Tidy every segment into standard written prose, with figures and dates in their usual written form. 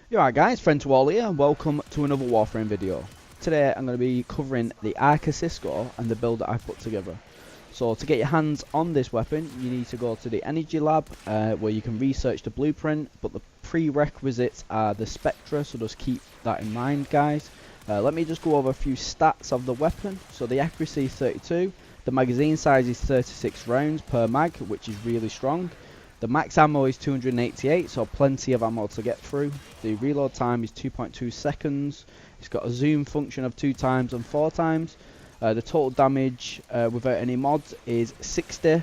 You alright guys, friend to all here and welcome to another Warframe video. Today I'm going to be covering the Arca Scisco and the build that I've put together. So to get your hands on this weapon you need to go to the energy lab where you can research the blueprint, but the prerequisites are the spectra, so just keep that in mind guys. Let me just go over a few stats of the weapon. So the accuracy is 32, the magazine size is 36 rounds per mag, which is really strong. The max ammo is 288, so plenty of ammo to get through. The reload time is 2.2 seconds. It's got a zoom function of 2 times and 4 times. The total damage without any mods is 60,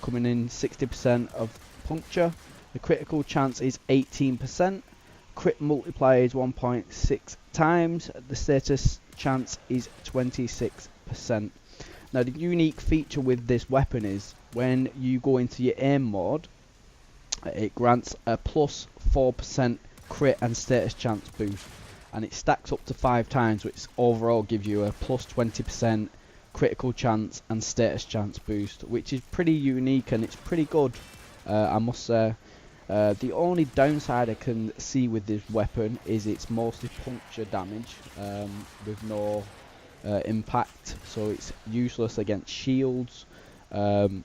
coming in 60% of puncture. The critical chance is 18%. Crit multiplier is 1.6 times. The status chance is 26%. Now the unique feature with this weapon is when you go into your aim mode, it grants a plus 4% crit and status chance boost, and it stacks up to 5 times, which overall gives you a plus 20% critical chance and status chance boost, which is pretty unique and it's pretty good, I must say. The only downside I can see with this weapon is it's mostly puncture damage with no impact, so it's useless against shields. It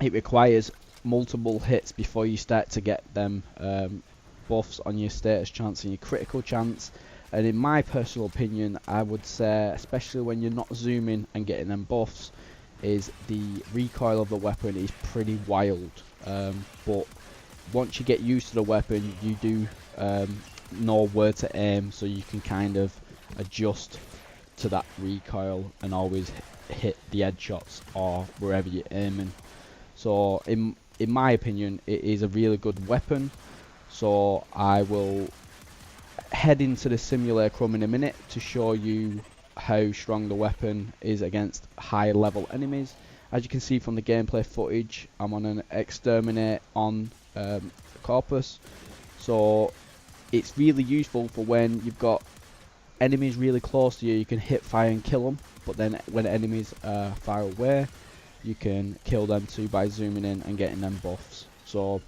requires multiple hits before you start to get them buffs on your status chance and your critical chance, and in my personal opinion I would say, especially when you're not zooming and getting them buffs, is the recoil of the weapon is pretty wild, but once you get used to the weapon you do know where to aim, so you can kind of adjust to that recoil and always hit the headshots or wherever you're aiming. So in my opinion it is a really good weapon, so I will head into the simulacrum in a minute to show you how strong the weapon is against high level enemies. As you can see from the gameplay footage, I'm on an exterminate on corpus, so it's really useful for when you've got enemies really close to you. You can hit fire and kill them, but then when enemies are far away you can kill them too by zooming in and getting them buffs. So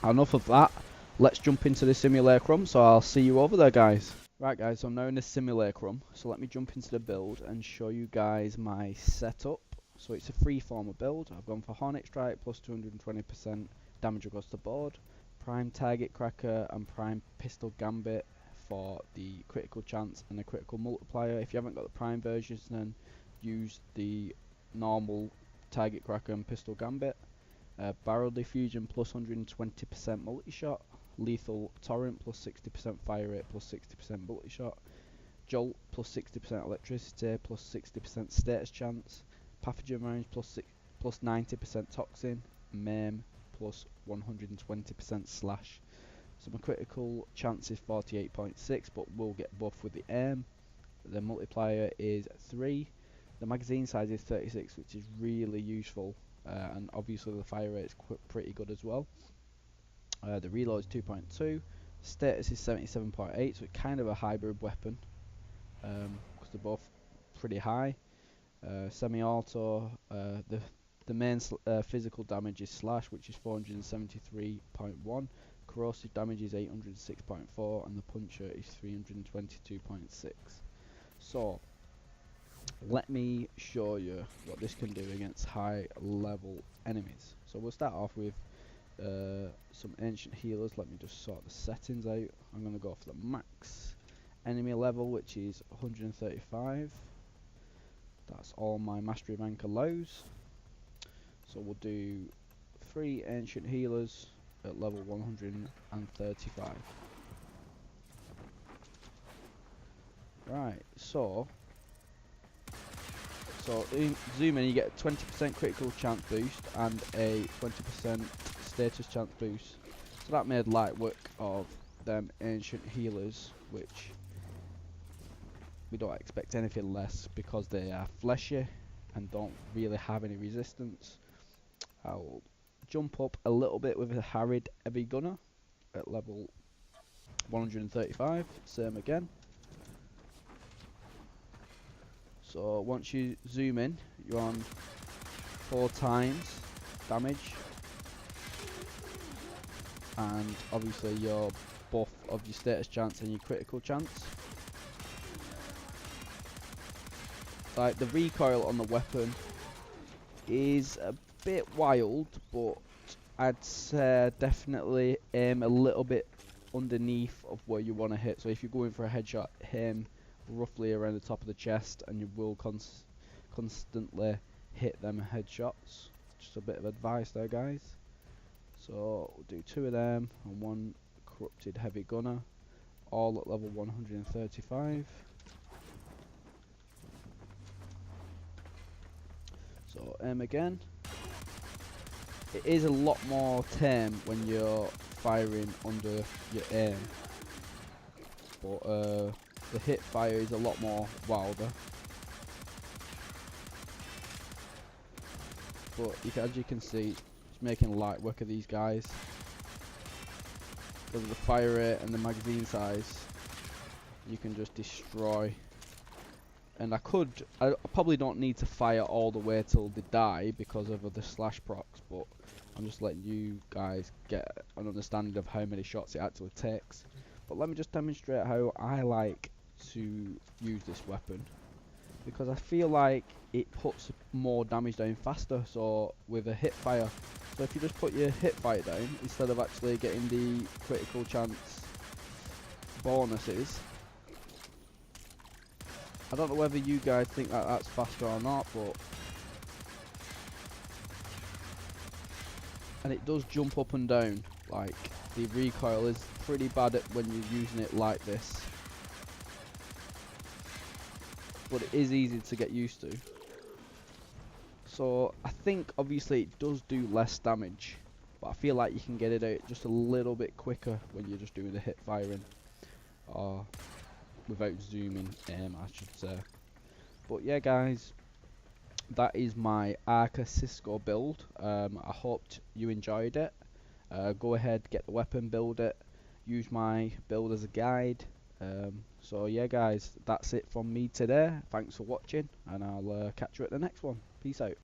enough of that, let's jump into the simulacrum, so I'll see you over there guys. Right guys, so I'm now in the simulacrum, so let me jump into the build and show you guys my setup. So it's a freeformer build. I've gone for Hornet Strike plus 220% damage across the board, Prime Target Cracker and Prime Pistol Gambit for the critical chance and the critical multiplier. If you haven't got the Prime versions, then use the normal Target Cracker and Pistol Gambit. Barrel Diffusion plus 120% multi-shot, Lethal Torrent plus 60% fire rate plus 60% multi-shot, Jolt plus 60% electricity plus 60% status chance, Pathogen rounds plus 90% toxin, Maim plus 120% slash. So my critical chance is 48.6, but will get buffed with the aim. The multiplier is 3. The magazine size is 36, which is really useful, and obviously the fire rate is pretty good as well. The reload is 2.2. Status is 77.8, so it's kind of a hybrid weapon, because they're both pretty high. Semi-auto, the main physical damage is slash, which is 473.1. Corrosive damage is 806.4, and the puncher is 322.6. So let me show you what this can do against high level enemies. So we'll start off with some ancient healers. Let me just sort the settings out. I'm going to go for the max enemy level, which is 135. That's all my mastery rank allows. So we'll do 3 ancient healers at level 135. Right, so zoom in, you get a 20% critical chance boost and a 20% status chance boost. So that made light work of them ancient healers, which we don't expect anything less because they are fleshy and don't really have any resistance. I'll jump up a little bit with a Harried Heavy Gunner at level 135, same again. So once you zoom in, you're on 4 times damage, and obviously your buff of your status chance and your critical chance. Like, the recoil on the weapon is a bit wild, but I'd say definitely aim a little bit underneath of where you want to hit. So if you're going for a headshot, aim roughly around the top of the chest, and you will constantly hit them headshots. Just a bit of advice there, guys. So we'll do 2 of them and 1 corrupted heavy gunner, all at level 135. So aim again. It is a lot more tame when you're firing under your aim, but the hip fire is a lot more wilder. But as you can see, it's making light work of these guys because of the fire rate and the magazine size. You can just destroy. And I probably don't need to fire all the way till they die because of the slash procs, but I'm just letting you guys get an understanding of how many shots it actually takes. But let me just demonstrate how I like to use this weapon, because I feel like it puts more damage down faster. So with a hip fire, so if you just put your hip fire down instead of actually getting the critical chance bonuses, I don't know whether you guys think that that's faster or not, but and it does jump up and down. Like, the recoil is pretty bad when you're using it like this, but it is easy to get used to. So I think obviously it does do less damage, but I feel like you can get it out just a little bit quicker when you're just doing the hip firing, or without zooming aim, I should say. But yeah, guys, that is my Arca Scisco build. I hoped you enjoyed it. Go ahead, get the weapon, build it, use my build as a guide. So yeah, guys, that's it from me today. Thanks for watching, and I'll catch you at the next one. Peace out.